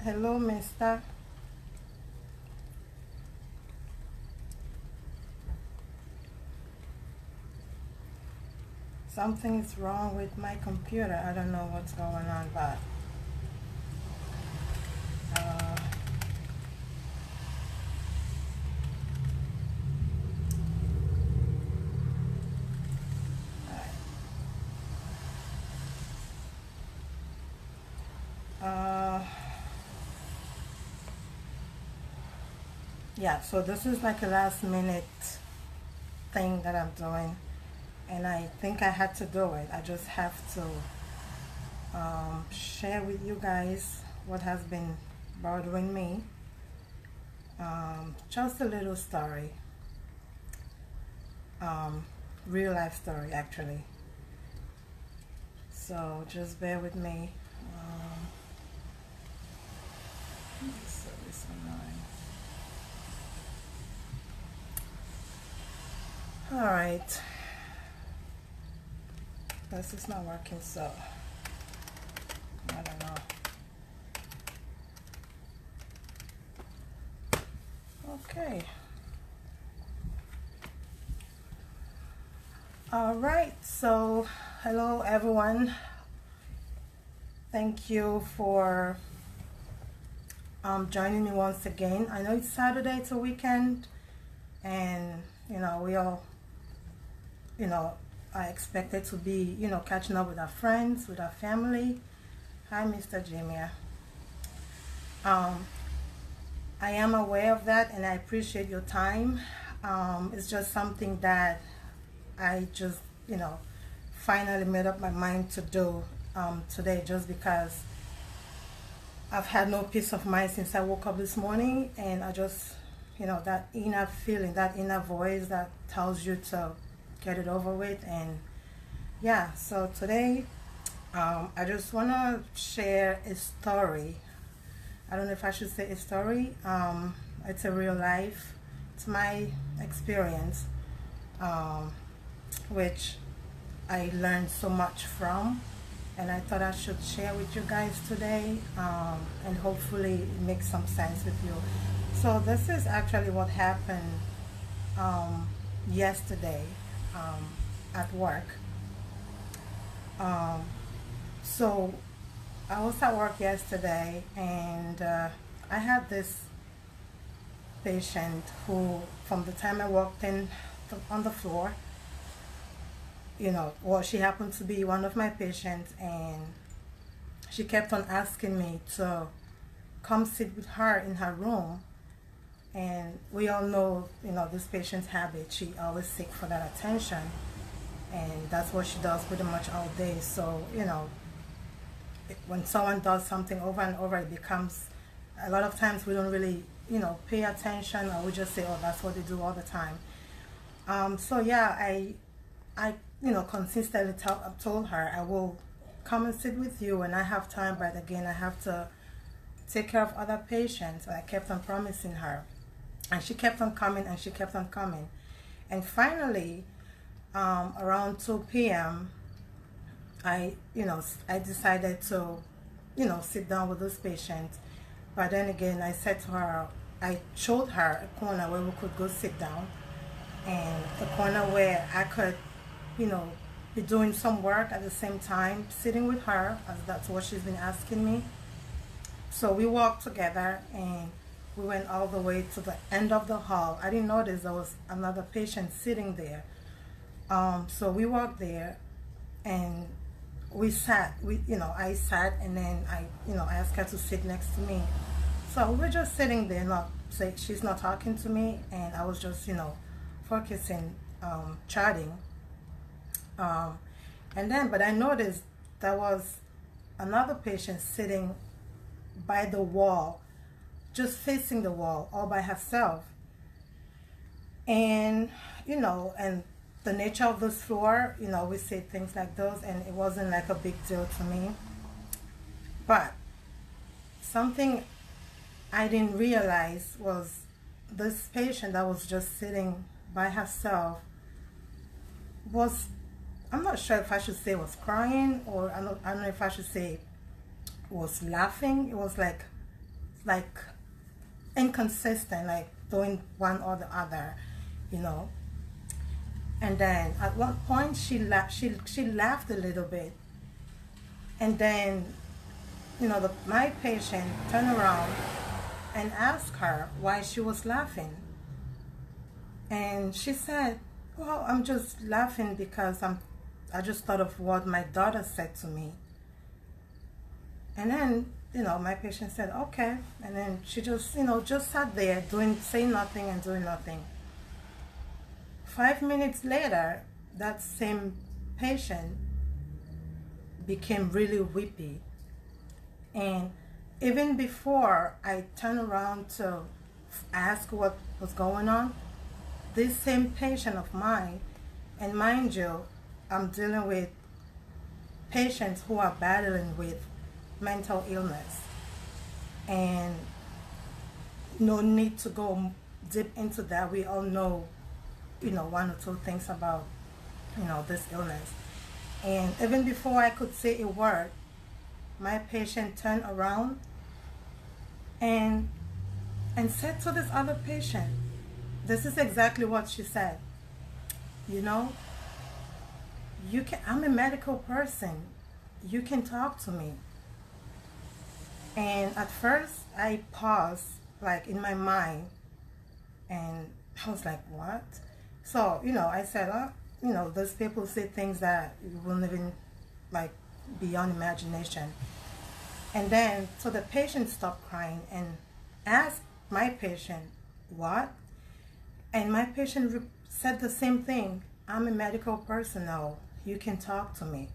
Hello, mister. Something is wrong with my computer. I don't know what's going on, but uh, uh, yeah, so this is like a last minute thing that I'm doing, and I think I had to do it. I just have to share with you guys what has been bothering me. Just a little story, um, real life story actually. So just bear with me. So it's annoying. All right, this is not working, so I don't know. Okay. All right, so hello everyone. Thank you for joining me once again. I know it's Saturday, it's a weekend, and we all are expected to be catching up with our friends, with our family. Hi, Mr. Jimmy. I am aware of that, and I appreciate your time. It's just something that I just finally made up my mind to do today, just because I've had no peace of mind since I woke up this morning, and I just that inner feeling, that inner voice that tells you to get it over with. And yeah, so today I just want to share a story. I don't know if I should say a story. It's a real life. It's my experience, which I learned so much from, and I thought I should share with you guys today, and hopefully it makes some sense with you. So this is actually what happened yesterday at work. So I was at work yesterday, and I had this patient who, from the time I walked in on the floor, well, she happened to be one of my patients, and she kept on asking me to come sit with her in her room. And we all know, this patient's habit. She always seeks for that attention, and that's what she does pretty much all day. So, when someone does something over and over, it becomes, a lot of times we don't really, pay attention, or we just say, oh, that's what they do all the time. So yeah, I consistently told her I will come and sit with you when I have time, but again, I have to take care of other patients. I kept on promising her, and she kept on coming, and she kept on coming. And finally, around 2 p.m., I decided to, sit down with this patient. But then again, I said to her, I showed her a corner where we could go sit down, and a corner where I could, be doing some work at the same time, sitting with her, as that's what she's been asking me. So we walked together, and we went all the way to the end of the hall. I didn't notice there was another patient sitting there. So we walked there, and we sat. I sat, and then I asked her to sit next to me. So we were just sitting there, she's not talking to me, and I was just focusing, chatting. But I noticed there was another patient sitting by the wall, just facing the wall, all by herself. And and the nature of this floor, we say things like those, and it wasn't like a big deal to me. But something I didn't realize was this patient that was just sitting by herself was, I'm not sure if I should say was crying, or I don't know if I should say was laughing. It was like like inconsistent, like doing one or the other, you know. And then at one point she laughed a little bit, and then, you know, my patient turned around and asked her why she was laughing. And she said, well, I'm just laughing because I just thought of what my daughter said to me. And then, you know, my patient said, okay. And then she just, you know, just sat there saying nothing and doing nothing. 5 minutes later, that same patient became really weepy. And even before I turned around to ask what was going on, this same patient of mine, and mind you, I'm dealing with patients who are battling with mental illness, and no need to go deep into that. We all know, you know, one or two things about, you know, this illness. And even before I could say a word, my patient turned around and said to this other patient, this is exactly what she said. You know, I'm a medical person. You can talk to me. And at first I paused, like in my mind, and I was like, what? So, you know, I said, you know, those people say things that you won't even, like, beyond imagination. And then, so the patient stopped crying and asked my patient, what? And my patient said the same thing. I'm a medical personnel. You can talk to me.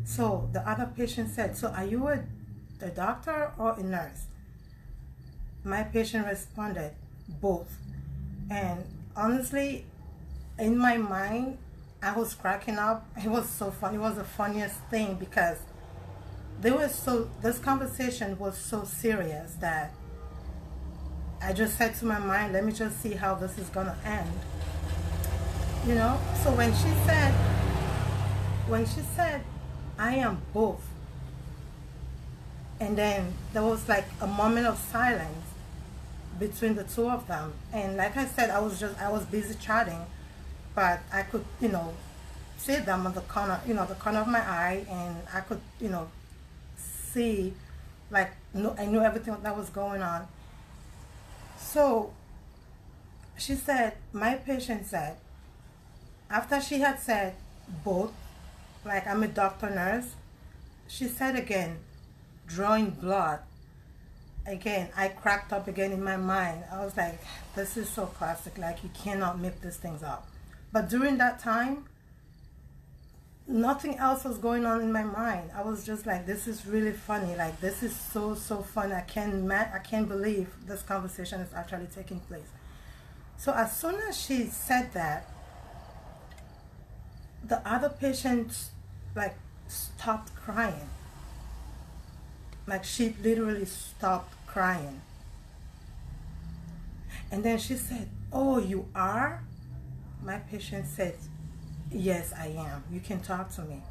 So the other patient said, so are you a doctor or a nurse? My patient responded, both. And honestly, in my mind, I was cracking up. It was so funny. It was the funniest thing because this conversation was so serious that I just said to my mind, let me just see how this is gonna end. You know? So when she said, I am both, and then there was like a moment of silence between the two of them. And like I said, I was busy chatting, but I could, you know, see them on the corner, you know, the corner of my eye, and I could, you know, see, like, I knew everything that was going on. So she said, my patient said, after she had said both, like I'm a doctor nurse, she said again, drawing blood. Again, I cracked up again in my mind. I was like, this is so classic, like you cannot make these things up. But during that time, nothing else was going on in my mind. I was just like, this is really funny. Like, this is so funny. I can't believe this conversation is actually taking place. So as soon as she said that, the other patient, like, stopped crying. Like, she literally stopped crying. And then she said, oh, you are? My patient said, yes, I am. You can talk to me.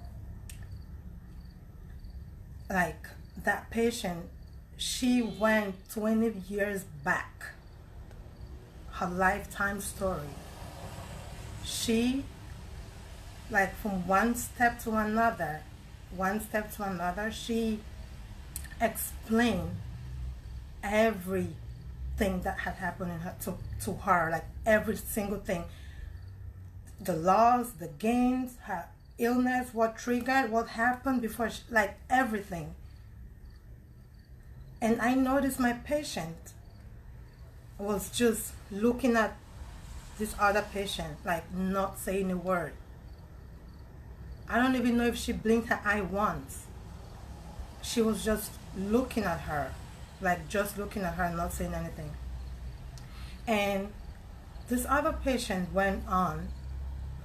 Like, that patient, she went 20 years back. Her lifetime story. She, like, from one step to another, she explained everything that had happened in her, to her, like every single thing. The loss, the gains, her illness, what triggered, what happened before, like everything. And I noticed my patient was just looking at this other patient, like not saying a word. I don't even know if she blinked her eye once. She was just looking at her, like just looking at her, not saying anything. And this other patient went on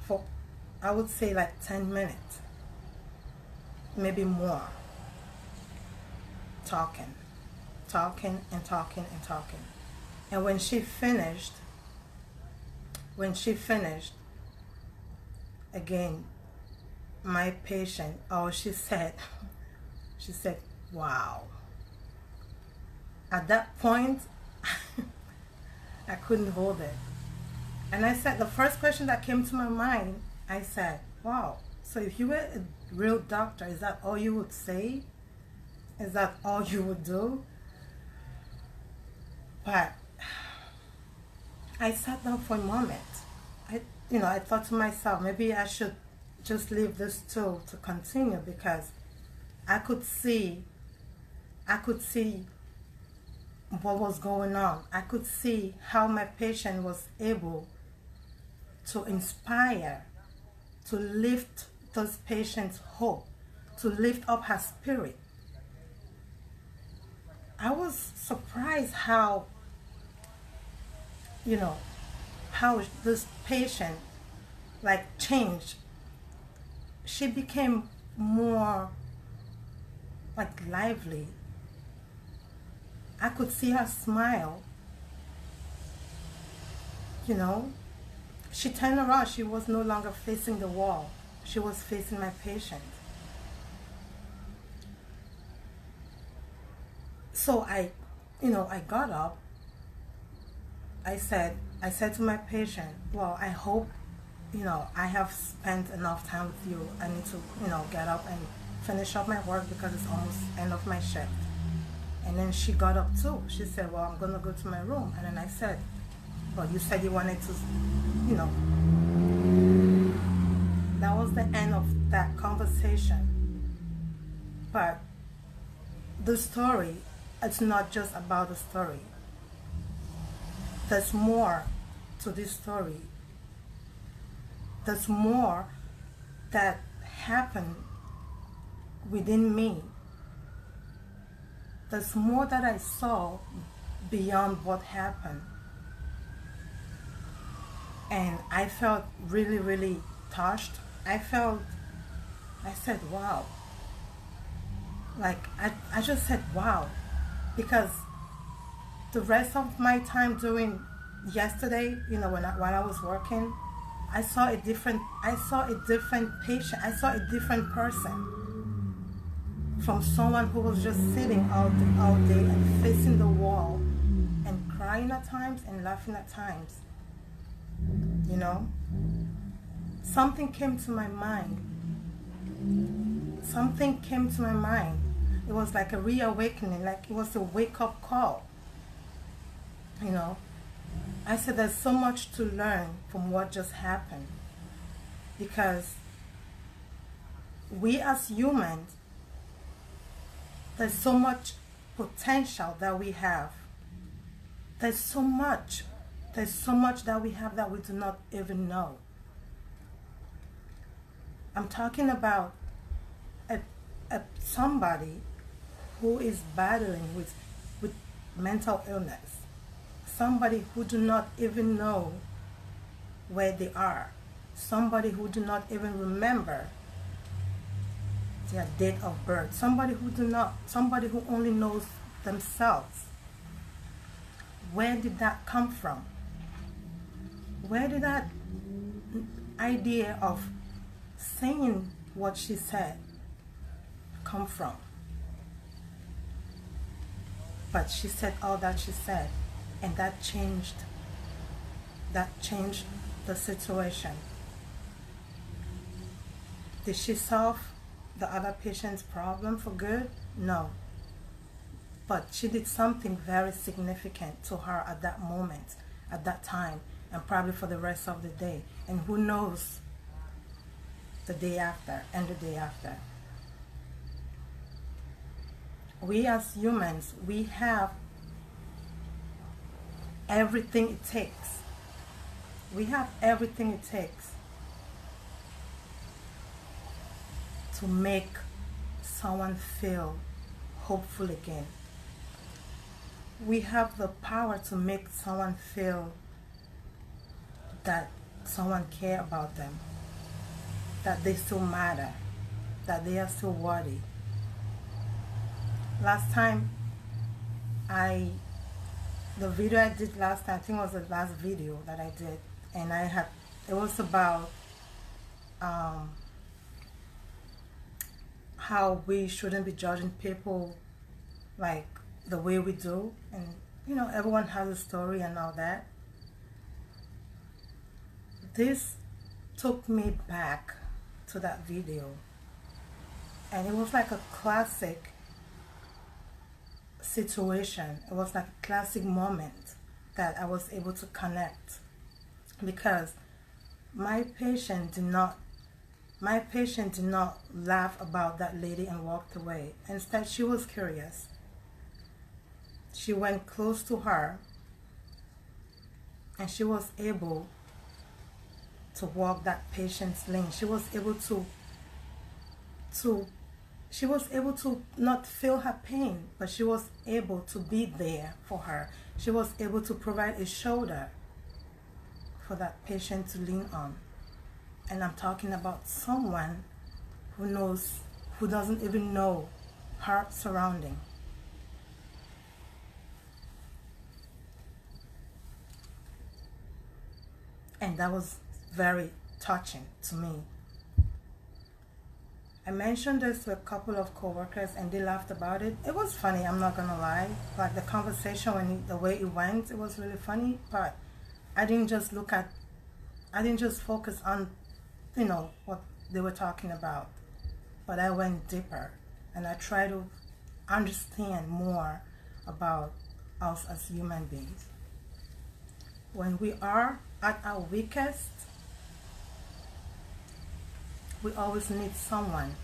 for, I would say, like 10 minutes, maybe more, talking. And when she finished, again, my patient, she said, wow. At that point, I couldn't hold it. And I said, the first question that came to my mind, I said, wow, so if you were a real doctor, is that all you would say? Is that all you would do? But I sat down for a moment. I thought to myself, maybe I should just leave this tool to continue, because I could see what was going on. I could see how my patient was able to inspire, to lift those patients' hope, to lift up her spirit. I was surprised how this patient changed. She became more lively. I could see her smile. She turned around. She was no longer facing the wall. She was facing my patient. So I got up. I said to my patient, well, I hope, I have spent enough time with you. I need to, get up and finish up my work because it's almost end of my shift. And then she got up too. She said, well, I'm going to go to my room. And then I said, well, you said you wanted to, that was the end of that conversation. But the story, it's not just about the story. There's more to this story. There's more that happened within me. There's more that I saw beyond what happened. And I felt really, really touched. I said, wow. I just said, wow. Because the rest of my time during yesterday, while I was working, I saw a different patient. I saw a different person. From someone who was just sitting all day and facing the wall and crying at times and laughing at times. Something came to my mind. It was like a reawakening, like it was a wake-up call. I said there's so much to learn from what just happened, because we as humans, there's so much potential that we have. There's so much that we have that we do not even know. I'm talking about somebody who is battling with mental illness. Somebody who do not even know where they are. Somebody who do not even remember their date of birth. Somebody who only knows themselves. Where did that come from? Where did that idea of saying what she said come from? But she said all that she said, and that changed the situation. Did she solve the other patient's problem for good? No. But she did something very significant to her at that moment, at that time, and probably for the rest of the day. And who knows the day after and the day after. We as humans, we have everything it takes. We have everything it takes to make someone feel hopeful again. We have the power to make someone feel that someone cares about them, that they still matter, that they are still worthy. Last time, the video I did last time, I think it was the last video that I did, and it was about how we shouldn't be judging people like the way we do, and everyone has a story and all that. This took me back to that video, and it was like a classic situation. It was like a classic moment that I was able to connect, because my patient did not laugh about that lady and walked away. Instead, she was curious. She went close to her, and she was able to walk that patient's lane. She was able to not feel her pain, but she was able to be there for her. She was able to provide a shoulder for that patient to lean on. And I'm talking about someone who doesn't even know her surrounding. And that was very touching to me. I mentioned this to a couple of coworkers and they laughed about it. It was funny, I'm not gonna lie. Like the conversation, the way it went, it was really funny, but I didn't just focus on, what they were talking about. But I went deeper and I tried to understand more about us as human beings. When we are at our weakest, we always need someone.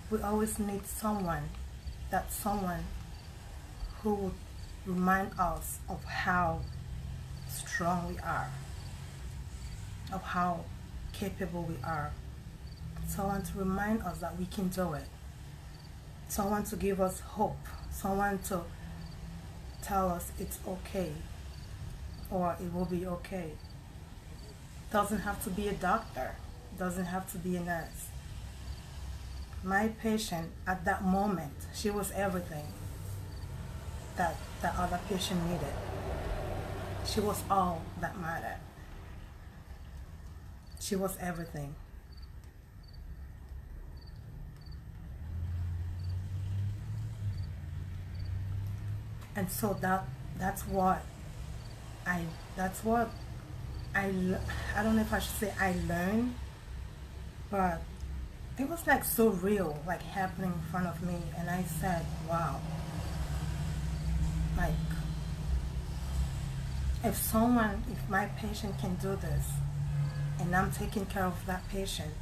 We always need someone who would remind us of how strong we are, of how capable we are. Someone to remind us that we can do it. Someone to give us hope. Someone to tell us it's okay, or it will be okay. Doesn't have to be a doctor. Doesn't have to be a nurse. My patient at that moment, she was everything that the other patient needed. She was all that mattered. She was everything. And so that's what I don't know if I should say I learned, but it was like so real, like happening in front of me, and I said, wow, like if my patient can do this and I'm taking care of that patient,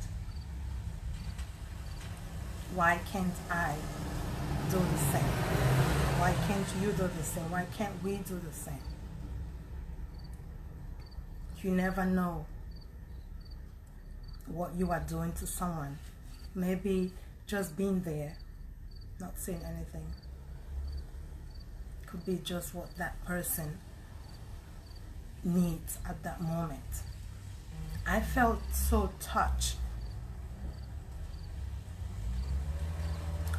why can't I do the same? Why can't you do the same? Why can't we do the same? You never know what you are doing to someone. Maybe just being there, not saying anything, could be just what that person needs at that moment. I felt so touched.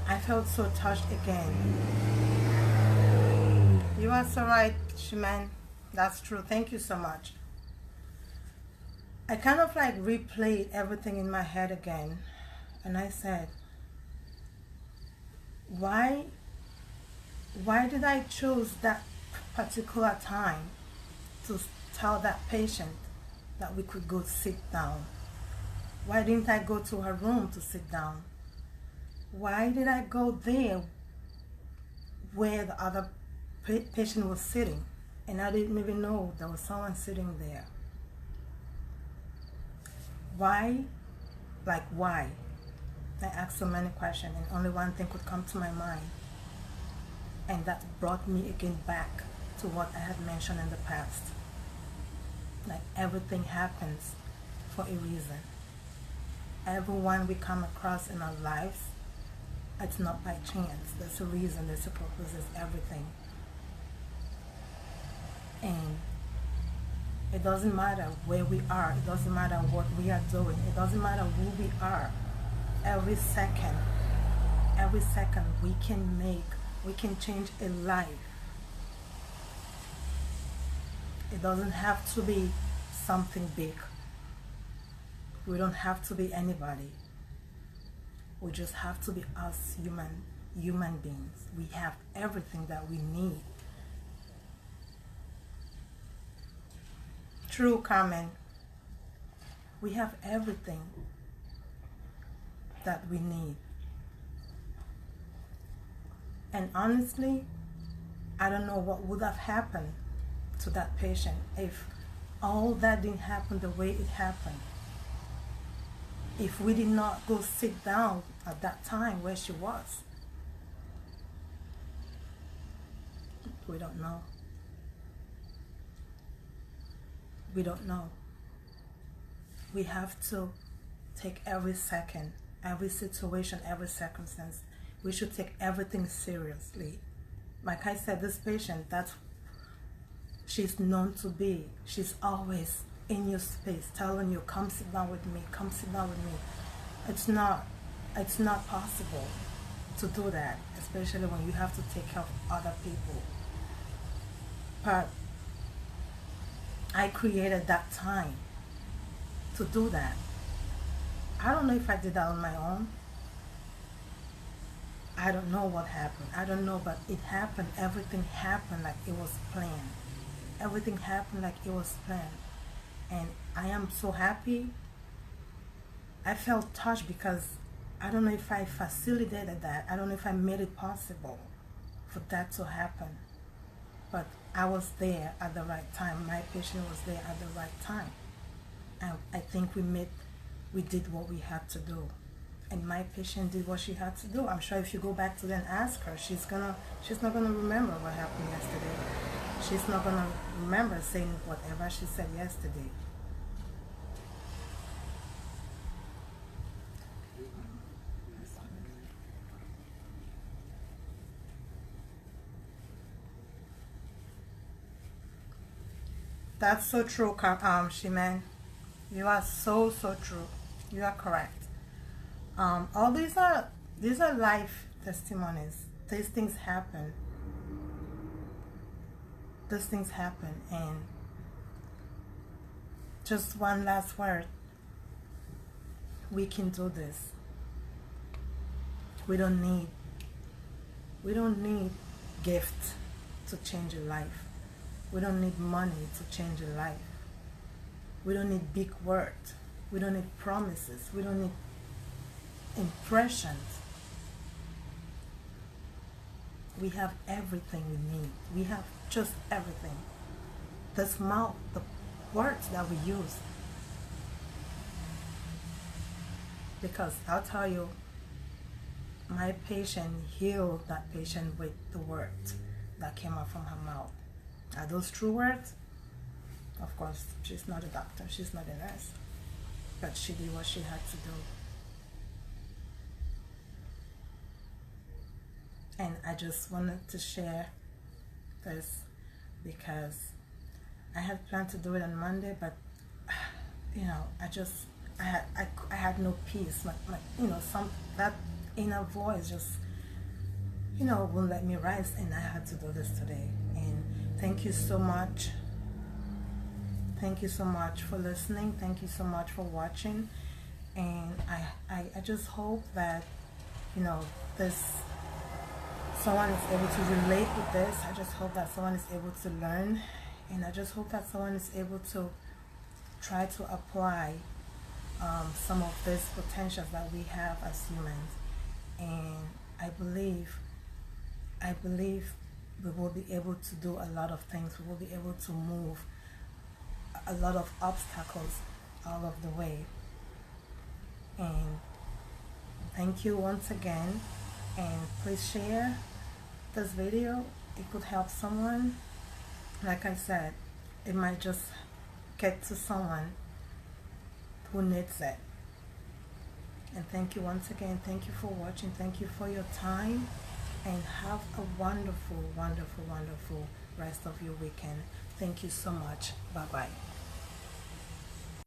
I felt so touched again. You are so right, Shiman. That's true. Thank you so much. I kind of like replayed everything in my head again, and I said, why did I choose that particular time to tell that patient that we could go sit down? Why didn't I go to her room to sit down? Why did I go there where the other patient was sitting and I didn't even know there was someone sitting there? Why? Like why? I asked so many questions and only one thing could come to my mind, and that brought me again back to what I had mentioned in the past. Like everything happens for a reason. Everyone we come across in our lives, it's not by chance. There's a reason, there's a purpose, there's everything. And it doesn't matter where we are, it doesn't matter what we are doing, it doesn't matter who we are. Every second we can change a life. It doesn't have to be something big. We don't have to be anybody. We just have to be us human beings. We have everything that we need. True, Carmen. We have everything that we need. And honestly, I don't know what would have happened to that patient if all that didn't happen the way it happened. If we did not go sit down at that time where she was. We don't know. We don't know. We have to take every second, every situation, every circumstance. We should take everything seriously. Like I said, this patient, that's she's known to be. She's always in your space, telling you, come sit down with me, come sit down with me. It's not possible to do that, especially when you have to take care of other people. But I created that time to do that. I don't know if I did that on my own. I don't know what happened. I don't know, but it happened. Everything happened like it was planned. Everything happened like it was planned. And I am so happy. I felt touched because I don't know if I facilitated that. I don't know if I made it possible for that to happen. But I was there at the right time. My patient was there at the right time. And I think we did what we had to do. And my patient did what she had to do. I'm sure if you go back to them and ask her, she's not gonna remember what happened yesterday. She's not gonna remember saying whatever she said yesterday. That's so true, Shiman. You are so true. You are correct. All these are life testimonies. These things happen. These things happen, and just one last word. We can do this. We don't need gifts to change your life. We don't need money to change your life. We don't need big words. We don't need promises. We don't need impressions. We have everything we need. We have just everything. The mouth, the words that we use. Because I'll tell you, my patient healed that patient with the words that came out from her mouth. Are those true words? Of course, she's not a doctor, she's not a nurse, but she did what she had to do. And I just wanted to share this because I had planned to do it on Monday, but I had no peace. That inner voice just won't let me rise, and I had to do this today. And thank you so much. Thank you so much for listening. Thank you so much for watching. And I just hope that someone is able to relate with this. I just hope that someone is able to learn, and I just hope that someone is able to try to apply some of these potentials that we have as humans. And I believe we will be able to do a lot of things. We will be able to move a lot of obstacles out of the way. And thank you once again, and please share this video. It could help someone. Like I said, it might just get to someone who needs it. And thank you once again. Thank you for watching. Thank you for your time, and have a wonderful, wonderful, wonderful rest of your weekend. Thank you so much. Bye bye.